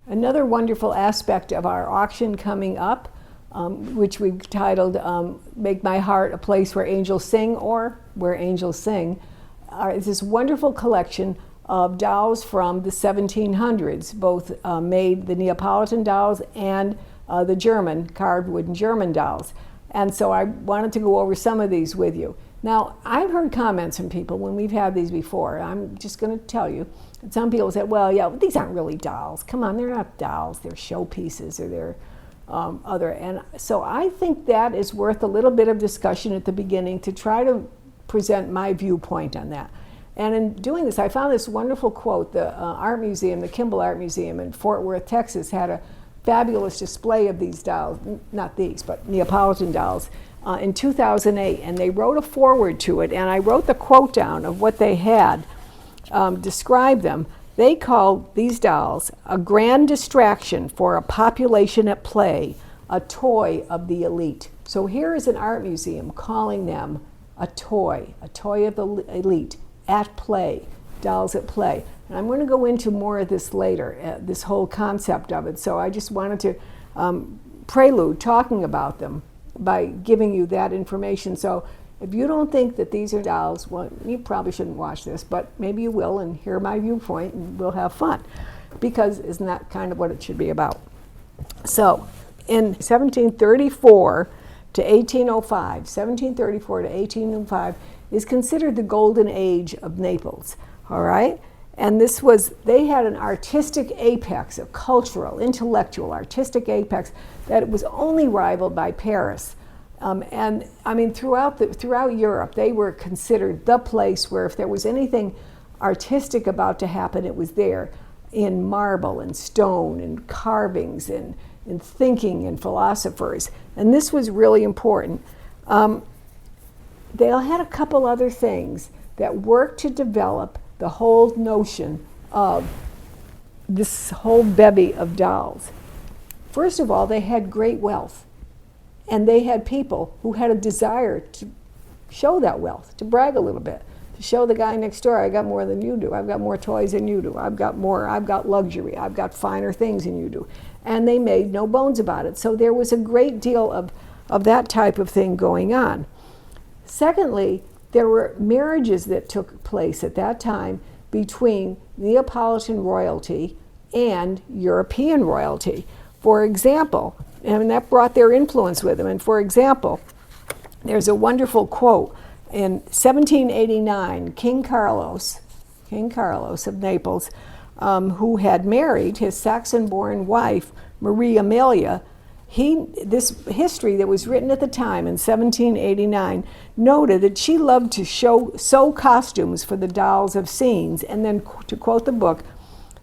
Another wonderful aspect of our auction coming up, which we've titled Make My Heart a Place Where Angels Sing, or Where Angels Sing, is this wonderful collection of dolls from the 1700s, both made the Neapolitan dolls and the German, carved wooden German dolls. And so I wanted to go over some of these with you. Now, I've heard comments from people when we've had these before. I'm just going to tell you. Some people say, well, yeah, these aren't really dolls. Come on, they're not dolls. They're showpieces, or they're other. And so I think that is worth a little bit of discussion at the beginning to try to present my viewpoint on that. And in doing this, I found this wonderful quote. The Art Museum, the Kimball Art Museum in Fort Worth, Texas, had a fabulous display of these dolls, not these, but Neapolitan dolls, in 2008. And they wrote a foreword to it, and I wrote the quote down of what they had described them. They called these dolls a grand distraction for a population at play, a toy of the elite. So here is an art museum calling them a toy of the elite, at play, dolls at play. And I'm going to go into more of this later, this whole concept of it. So I just wanted to prelude talking about them by giving you that information. So if you don't think that these are dolls, well, you probably shouldn't watch this, but maybe you will and hear my viewpoint and we'll have fun, because isn't that kind of what it should be about? So in 1734 to 1805, 1734 to 1805 is considered the golden age of Naples, all right? And this was, they had an artistic apex, a cultural, intellectual, artistic apex that was only rivaled by Paris. And I mean, throughout Europe, they were considered the place where if there was anything artistic about to happen, it was there, in marble and stone and carvings and in thinking and philosophers. And this was really important. They had a couple other things that worked to develop the whole notion of this whole bevy of dolls. First of all, they had great wealth. And they had people who had a desire to show that wealth, to brag a little bit, to show the guy next door, I got more than you do, I've got more toys than you do, I've got luxury, I've got finer things than you do. And they made no bones about it. So there was a great deal of that type of thing going on. Secondly, there were marriages that took place at that time between Neapolitan royalty and European royalty. For example, and that brought their influence with them. And for example, there's a wonderful quote. In 1789, King Carlos of Naples, who had married his Saxon-born wife, Maria Amelia, this history that was written at the time in 1789 noted that she loved to sew costumes for the dolls of scenes. And then, to quote the book,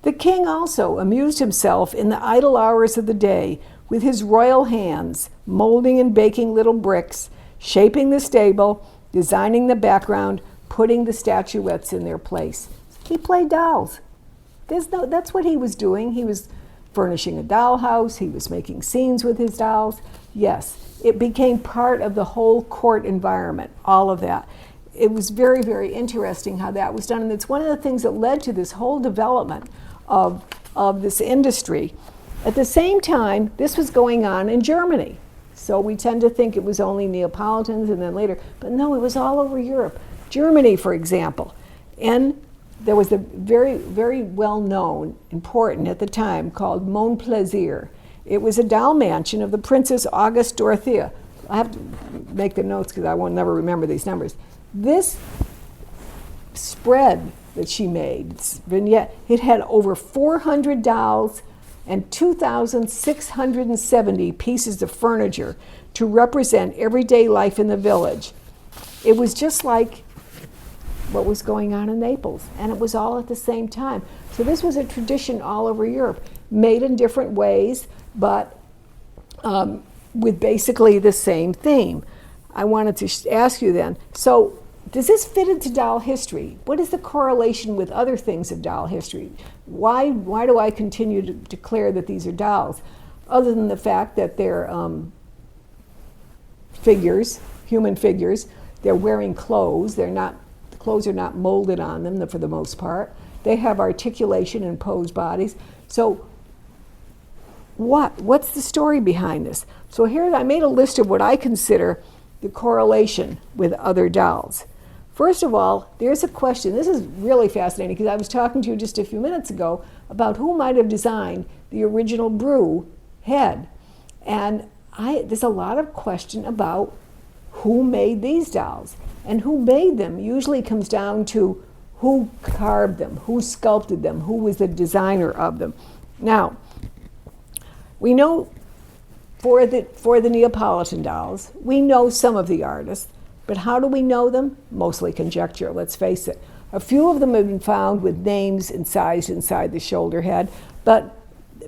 the king also amused himself in the idle hours of the day with his royal hands, molding and baking little bricks, shaping the stable, designing the background, putting the statuettes in their place. He played dolls. That's what he was doing. He was furnishing a dollhouse. He was making scenes with his dolls. Yes, it became part of the whole court environment, all of that. It was very, very interesting how that was done. And it's one of the things that led to this whole development of this industry. At the same time, this was going on in Germany. So we tend to think it was only Neapolitans and then later, but no, it was all over Europe. Germany, for example. And there was a very, very well-known, important at the time, called Mon Plaisir. It was a doll mansion of the Princess Auguste Dorothea. I have to make the notes because I won't never remember these numbers. This spread that she made, this vignette, it had over 400 dolls and 2,670 pieces of furniture to represent everyday life in the village. It was just like what was going on in Naples, and it was all at the same time. So this was a tradition all over Europe, made in different ways, but with basically the same theme. I wanted to ask you then, so does this fit into doll history? What is the correlation with other things of doll history? Why do I continue to declare that these are dolls? Other than the fact that they're figures, human figures, they're wearing clothes, the clothes are not molded on them for the most part. They have articulation and posed bodies. So What's the story behind this? So here I made a list of what I consider the correlation with other dolls. First of all, there's a question. This is really fascinating because I was talking to you just a few minutes ago about who might have designed the original Brew head. And there's a lot of question about who made these dolls. And who made them usually comes down to who carved them, who sculpted them, who was the designer of them. Now, we know for the Neapolitan dolls, we know some of the artists, but how do we know them? Mostly conjecture, let's face it. A few of them have been found with names incised inside the shoulder head, but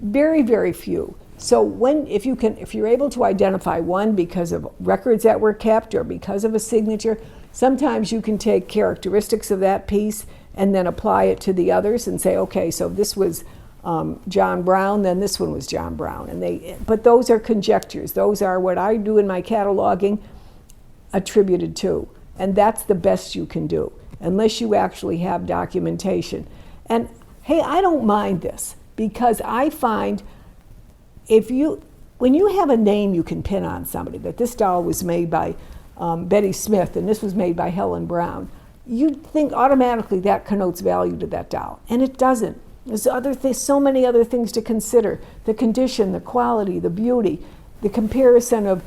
very, very few. So if you're able to identify one because of records that were kept or because of a signature, sometimes you can take characteristics of that piece and then apply it to the others and say, okay, so this was John Brown, then this one was John Brown. But those are conjectures. Those are what I do in my cataloging attributed to. And that's the best you can do, unless you actually have documentation. And hey, I don't mind this because I find when you have a name you can pin on somebody, that this doll was made by Betty Smith and this was made by Helen Brown, you'd think automatically that connotes value to that doll. And it doesn't. There's so many other things to consider. The condition, the quality, the beauty, the comparison of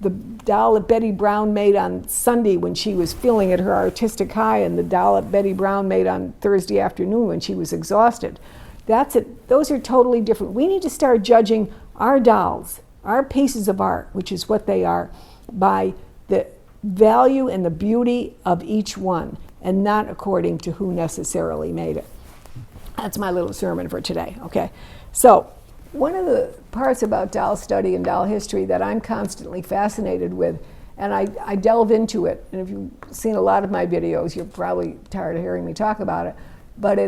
the doll that Betty Brown made on Sunday when she was feeling at her artistic high and the doll that Betty Brown made on Thursday afternoon when she was exhausted. That's it. Those are totally different. We need to start judging our dolls, our pieces of art, which is what they are, by the value and the beauty of each one, and not according to who necessarily made it. That's my little sermon for today, okay? So, one of the parts about doll study and doll history that I'm constantly fascinated with, and I delve into it, and if you've seen a lot of my videos, you're probably tired of hearing me talk about it, but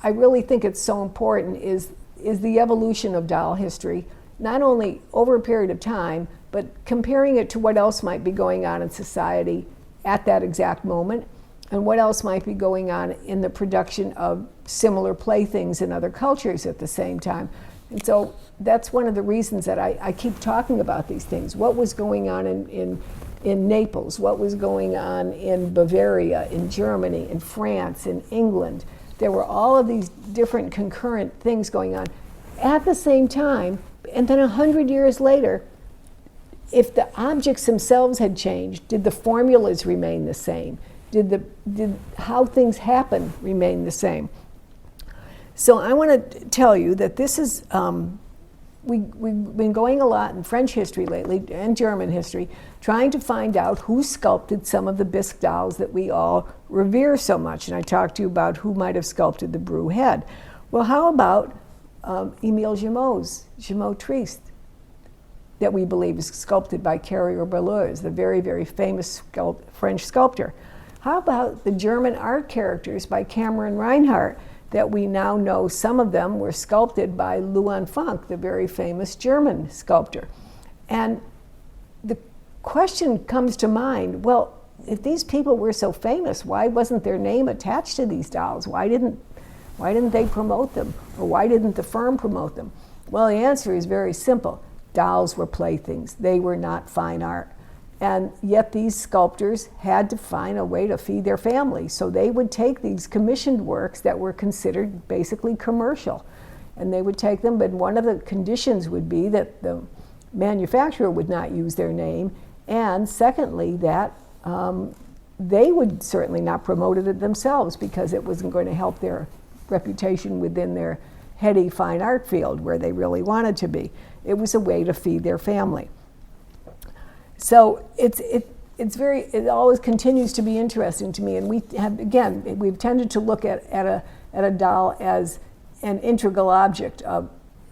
I really think it's so important, is the evolution of doll history, not only over a period of time, but comparing it to what else might be going on in society at that exact moment, and what else might be going on in the production of similar playthings in other cultures at the same time. And so that's one of the reasons that I keep talking about these things. What was going on in Naples? What was going on in Bavaria, in Germany, in France, in England? There were all of these different concurrent things going on at the same time, and then 100 years later, if the objects themselves had changed, did the formulas remain the same? Did how things happen remain the same? So I want to tell you that this is, we've been going a lot in French history lately and German history, trying to find out who sculpted some of the bisque dolls that we all revere so much. And I talked to you about who might have sculpted the Brew head. Well, how about Émile Gemot Triste, that we believe is sculpted by Carrier-Belleuse, the very, very famous French sculptor. How about the German art characters by Cameron Reinhardt, that we now know some of them were sculpted by Luan Funk, the very famous German sculptor. And the question comes to mind, well, if these people were so famous, why wasn't their name attached to these dolls? Why didn't they promote them? Or why didn't the firm promote them? Well, the answer is very simple. Dolls were playthings. They were not fine art. And yet these sculptors had to find a way to feed their family. So they would take these commissioned works that were considered basically commercial. And they would take them, but one of the conditions would be that the manufacturer would not use their name. And secondly, that they would certainly not promote it themselves because it wasn't going to help their reputation within their heady fine art field where they really wanted to be. It was a way to feed their family. So it always continues to be interesting to me, and we've tended to look at a doll as an integral object of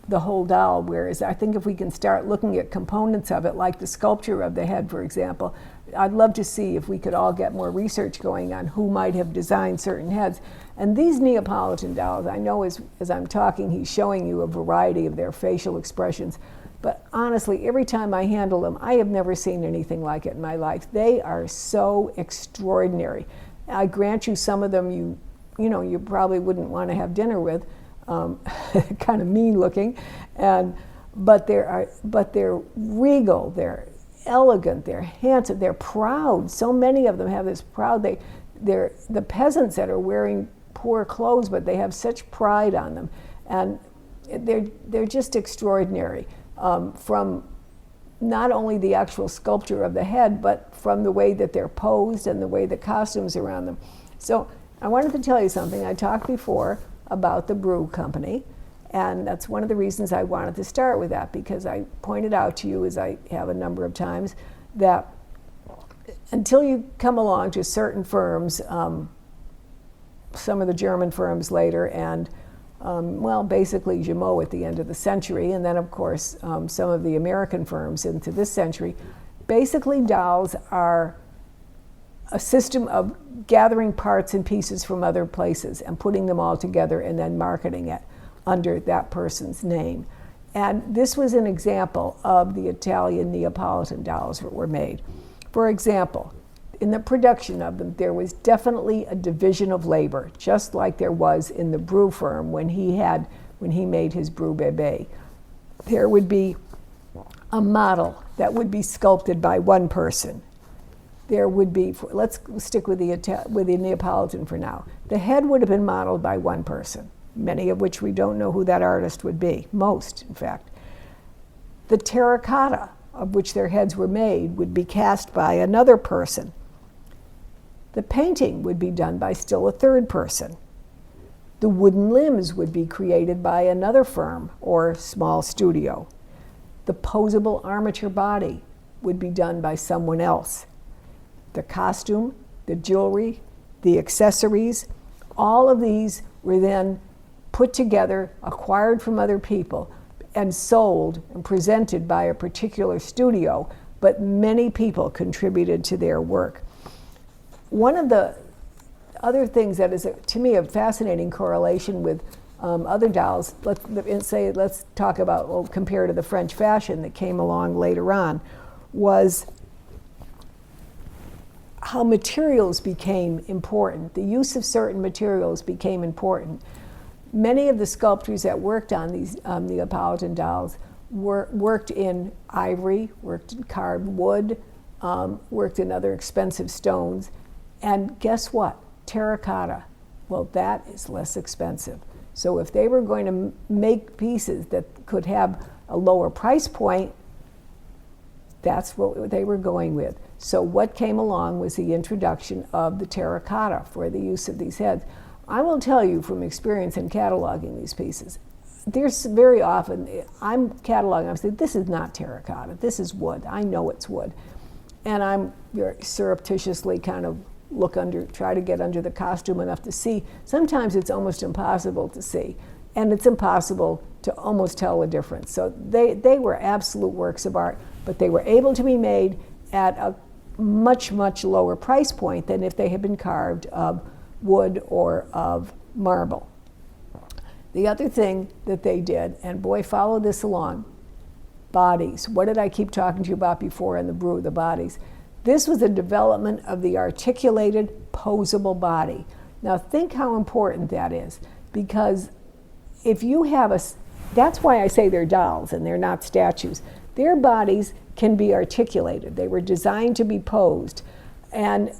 the whole doll, whereas I think if we can start looking at components of it, like the sculpture of the head, for example, I'd love to see if we could all get more research going on who might have designed certain heads. And these Neapolitan dolls, I know as I'm talking, he's showing you a variety of their facial expressions. But honestly, every time I handle them, I have never seen anything like it in my life. They are so extraordinary. I grant you some of them you probably wouldn't want to have dinner with, kind of mean looking. And but they're regal, they're elegant, they're handsome, they're proud. So many of them have this proud. They're the peasants that are wearing poor clothes, but they have such pride on them, and they're just extraordinary. From not only the actual sculpture of the head, but from the way that they're posed and the way the costumes around them. So I wanted to tell you something. I talked before about the brew company, and that's one of the reasons I wanted to start with that, because I pointed out to you, as I have a number of times, that until you come along to certain firms, some of the German firms later, and basically Jumeau at the end of the century, and then of course some of the American firms into this century, basically dolls are a system of gathering parts and pieces from other places and putting them all together and then marketing it under that person's name. And this was an example of the Italian Neapolitan dolls that were made. For example, in the production of them, there was definitely a division of labor, just like there was in the brew firm when he made his brew bébé. There would be a model that would be sculpted by one person. There would be, let's stick with the Neapolitan for now. The head would have been modeled by one person, many of which we don't know who that artist would be, most, in fact. The terracotta, of which their heads were made, would be cast by another person. The painting would be done by still a third person. The wooden limbs would be created by another firm or small studio. The posable armature body would be done by someone else. The costume, the jewelry, the accessories, all of these were then put together, acquired from other people, and sold and presented by a particular studio, but many people contributed to their work. One of the other things that is, to me, a fascinating correlation with other dolls, let's talk about, well, compared to the French fashion that came along later on, was how materials became important. The use of certain materials became important. Many of the sculptors that worked on these Neapolitan dolls worked in ivory, worked in carved wood, worked in other expensive stones. And guess what? Terracotta. Well, that is less expensive. So if they were going to make pieces that could have a lower price point, that's what they were going with. So what came along was the introduction of the terracotta for the use of these heads. I will tell you from experience in cataloging these pieces, there's very often, I'm cataloging, I'm saying, this is not terracotta, this is wood. I know it's wood. And I'm very surreptitiously kind of try to get under the costume enough to see. Sometimes it's almost impossible to see, and it's impossible to almost tell the difference. So they were absolute works of art, but they were able to be made at a much, much lower price point than if they had been carved of wood or of marble. The other thing that they did, and boy, follow this along, bodies. What did I keep talking to you about before in the brew, the bodies? This was a development of the articulated, posable body. Now think how important that is, because if you have that's why I say they're dolls and they're not statues. Their bodies can be articulated. They were designed to be posed. And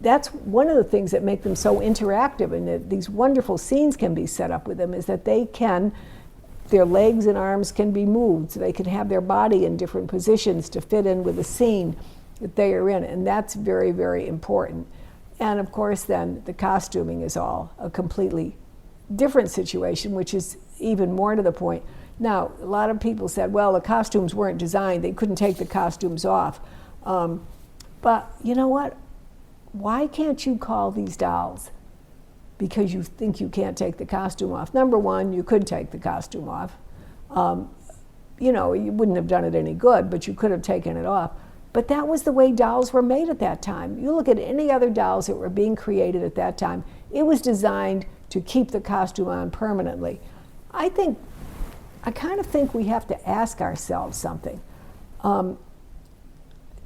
that's one of the things that make them so interactive, and that these wonderful scenes can be set up with them, is that their legs and arms can be moved, so they can have their body in different positions to fit in with the scene that they are in, and that's very, very important. And of course then the costuming is all a completely different situation, which is even more to the point. Now, a lot of people said, well, the costumes weren't designed, they couldn't take the costumes off. But you know what? Why can't you call these dolls because you think you can't take the costume off? Number one, you could take the costume off. You wouldn't have done it any good, but you could have taken it off. But that was the way dolls were made at that time. You look at any other dolls that were being created at that time, it was designed to keep the costume on permanently. I kind of think we have to ask ourselves something.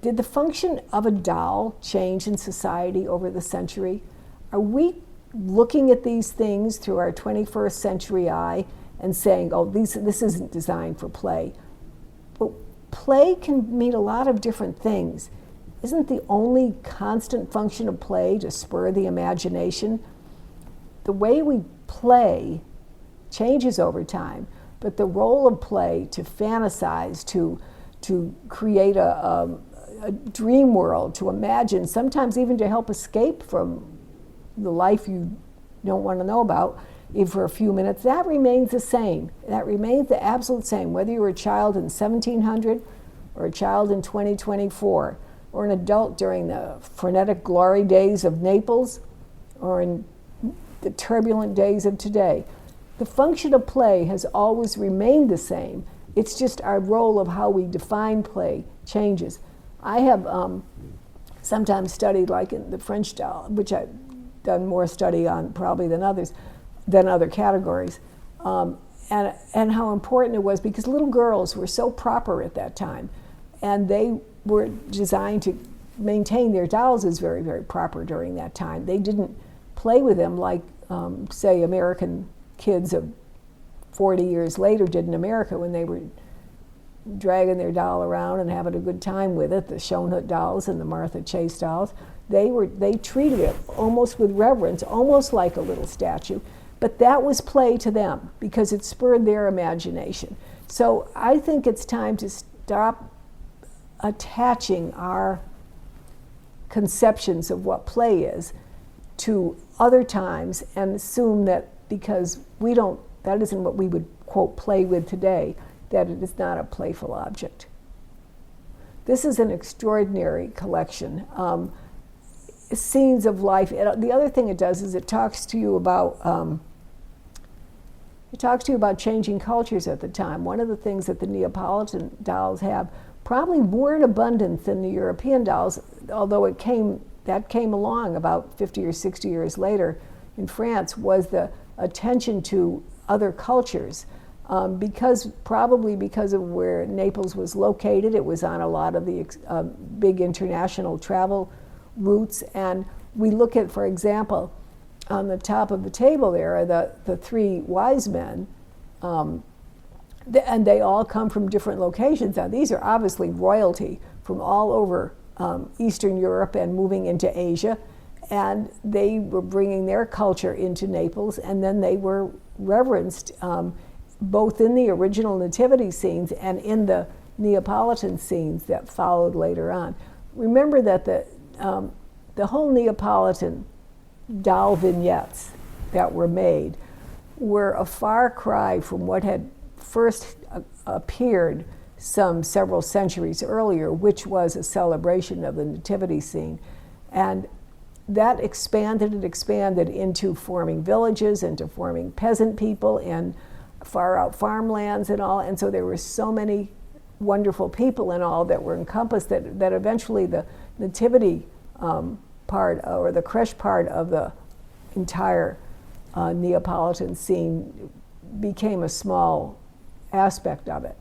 Did the function of a doll change in society over the century? Are we looking at these things through our 21st century eye and saying, oh, this isn't designed for play. But play can mean a lot of different things. Isn't the only constant function of play to spur the imagination? The way we play changes over time, but the role of play to fantasize, to create a dream world, to imagine, sometimes even to help escape from the life you don't want to know about, even for a few minutes, that remains the same. That remains the absolute same, whether you were a child in 1700 or a child in 2024, or an adult during the frenetic glory days of Naples, or in the turbulent days of today. The function of play has always remained the same. It's just our role of how we define play changes. I have sometimes studied, like in the French style, which I've done more study on probably than other categories, and how important it was, because little girls were so proper at that time, and they were designed to maintain their dolls as very, very proper during that time. They didn't play with them like, say, American kids of 40 years later did in America, when they were dragging their doll around and having a good time with it, the Schoenhut dolls and the Martha Chase dolls. They treated it almost with reverence, almost like a little statue, but that was play to them because it spurred their imagination. So I think it's time to stop attaching our conceptions of what play is to other times and assume that because that isn't what we would, quote, play with today, that it is not a playful object. This is an extraordinary collection. Scenes of life. The other thing it does is it talks to you about changing cultures at the time. One of the things that the Neapolitan dolls have, probably more in abundance than the European dolls, although that came along about 50 or 60 years later in France, was the attention to other cultures. Probably because of where Naples was located, it was on a lot of the big international travel routes. And we look at, for example, on the top of the table there are the three wise men, and they all come from different locations. Now, these are obviously royalty from all over Eastern Europe and moving into Asia, and they were bringing their culture into Naples, and then they were reverenced both in the original nativity scenes and in the Neapolitan scenes that followed later on. Remember that the whole Neapolitan doll vignettes that were made were a far cry from what had first appeared several centuries earlier, which was a celebration of the nativity scene. And that expanded into forming villages, into forming peasant people and far out farmlands and all. And so there were so many wonderful people and all that were encompassed that eventually the nativity part, or the creche part of the entire Neapolitan scene became a small aspect of it.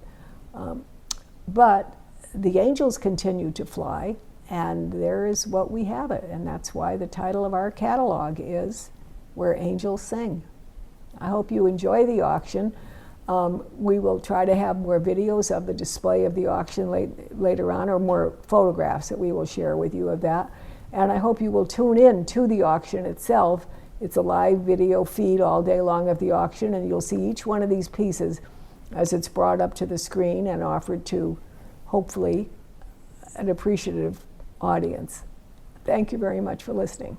But the angels continue to fly, and there is what we have it, and that's why the title of our catalog is Where Angels Sing. I hope you enjoy the auction. We will try to have more videos of the display of the auction later on, or more photographs that we will share with you of that. And I hope you will tune in to the auction itself. It's a live video feed all day long of the auction, and you'll see each one of these pieces as it's brought up to the screen and offered to, hopefully, an appreciative audience. Thank you very much for listening.